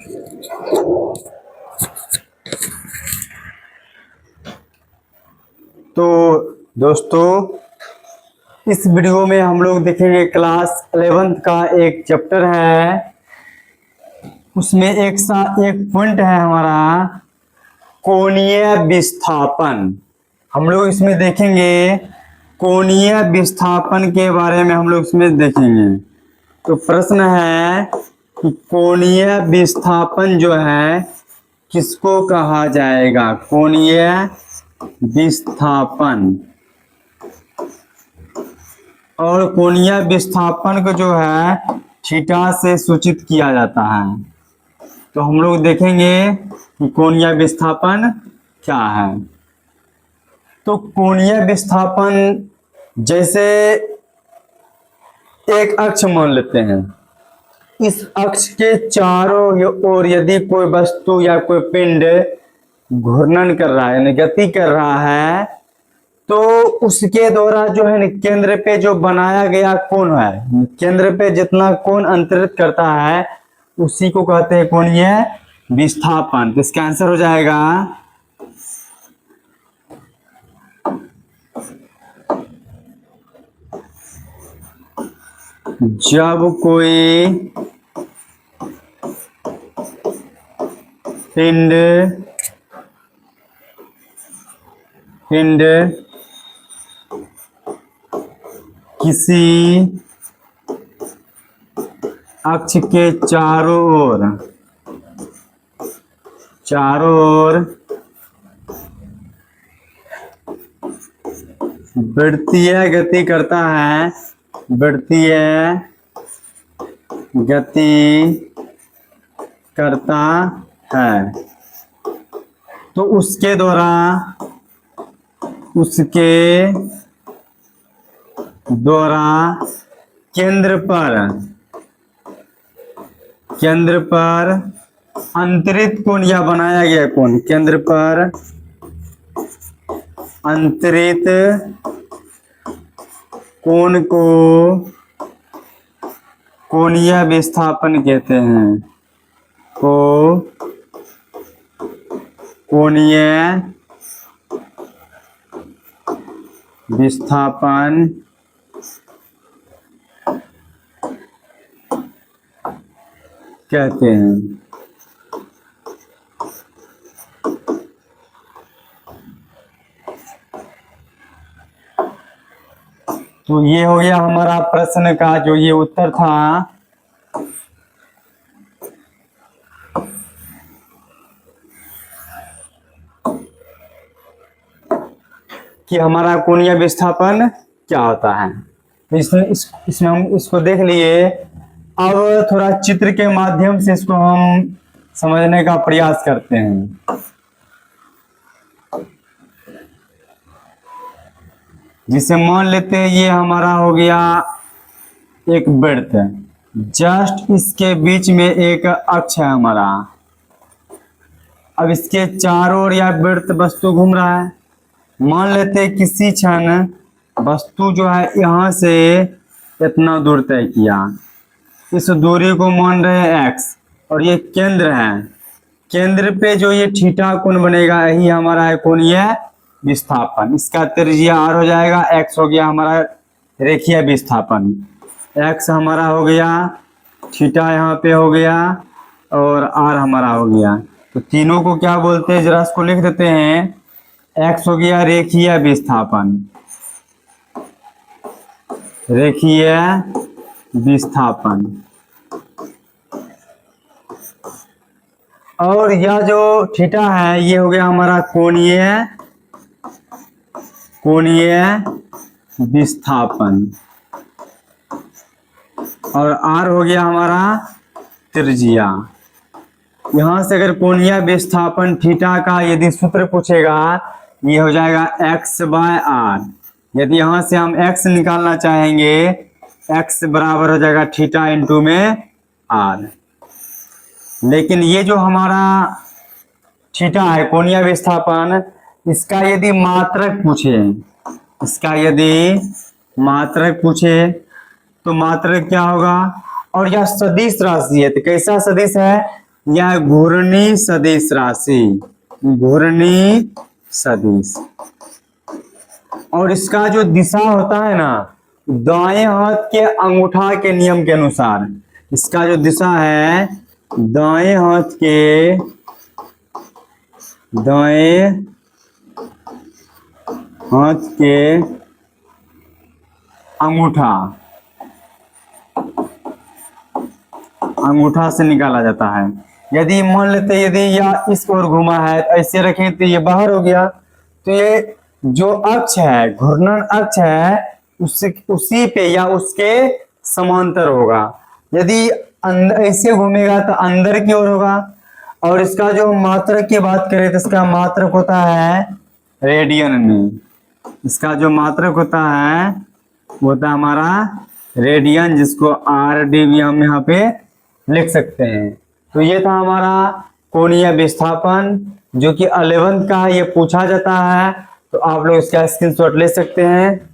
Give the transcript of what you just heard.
तो दोस्तों, इस वीडियो में हम लोग देखेंगे क्लास 11th का एक चैप्टर है। उसमें एक पॉइंट है हमारा कोणीय विस्थापन। हम लोग इसमें देखेंगे कोणीय विस्थापन के बारे में हम लोग इसमें देखेंगे। तो प्रश्न है कि कोणीय विस्थापन जो है किसको कहा जाएगा? कोणीय विस्थापन। और कोणीय विस्थापन को जो है थीटा से सूचित किया जाता है। तो हम लोग देखेंगे कि कोणीय विस्थापन क्या है। तो कोणीय विस्थापन जैसे एक अक्ष मान लेते हैं। इस अक्ष के चारों ओर यदि कोई वस्तु या कोई पिंड घूर्णन कर रहा है यानी गति कर रहा है, तो उसके द्वारा जो है केंद्र पे जो बनाया गया कोण है, केंद्र पे जितना कोण अंतरित करता है उसी को कहते हैं कोणीय विस्थापन। तो इसका आंसर हो जाएगा जब कोई पिंड किसी अक्ष के चारों ओर वृत्तीय गति करता है, वृत्तीय गति करता है, तो उसके द्वारा केंद्र पर अंतरित कोण या बनाया गया कोण, केंद्र पर अंतरित कोण को कोणीय विस्थापन कहते हैं। कोणीय विस्थापन कहते हैं। तो ये हो गया हमारा प्रश्न का जो ये उत्तर था। कि हमारा कोणीय विस्थापन क्या होता है। इसमें हम इसको देख लिए। अब थोड़ा चित्र के माध्यम से इसको हम समझने का प्रयास करते हैं। जिसे मान लेते हैं ये हमारा हो गया एक वृत्त, जस्ट इसके बीच में एक अक्ष है हमारा। अब इसके चारों ओर यह वृत्त वस्तु घूम रहा है। मान लेते हैं किसी क्षण वस्तु जो है यहाँ से इतना दूर तय किया, इस दूरी को मान रहे हैं x, और ये केंद्र है। केंद्र पे जो ये थीटा कोण बनेगा यही हमारा है कोणीय विस्थापन। इसका त्रिज्या r हो जाएगा, x हो गया हमारा रेखीय विस्थापन, x हमारा हो गया, थीटा यहाँ पे हो गया और r हमारा हो गया। तो तीनों को क्या बोलते हैं जरा इसको लिख देते हैं। x हो गया रेखीय विस्थापन, रेखीय विस्थापन, और यह जो थीटा है ये हो गया हमारा कोणीय विस्थापन, और r हो गया हमारा त्रिज्या। यहाँ से अगर कोणीय विस्थापन थीटा का यदि सूत्र पूछेगा ये हो जाएगा x/r। यदि यहाँ से हम x निकालना चाहेंगे, x बराबर हो जाएगा थीटा इंटू में r। लेकिन ये जो हमारा थीटा है कोणीय विस्थापन, इसका यदि मात्रक पूछे तो मात्रक क्या होगा? और यह सदिश राशि है। तो कैसा सदिश है? यह घूर्णी सदिश राशि, घूर्णी सदिश। और इसका जो दिशा होता है ना, दाएं हाथ के अंगूठा के नियम के अनुसार, इसका जो दिशा है दाएं हाथ के अंगूठा से निकाला जाता है। यदि मान लेते यदि यह इस ओर घुमा है तो ऐसे रखें तो ये बाहर हो गया, तो ये जो अक्ष है, घूर्णन अक्ष है, उसी पे या उसके समांतर होगा। यदि अंदर ऐसे घूमेगा तो अंदर की ओर होगा। और इसका जो मात्रक की बात करें तो इसका मात्रक होता है रेडियन में। इसका जो मात्रक होता है वो होता है हमारा रेडियन, जिसको RD भी हम यहाँ पे लिख सकते हैं। तो ये था हमारा कोणीय विस्थापन, जो कि 11th का ये पूछा जाता है, तो आप लोग इसका स्क्रीनशॉट ले सकते हैं।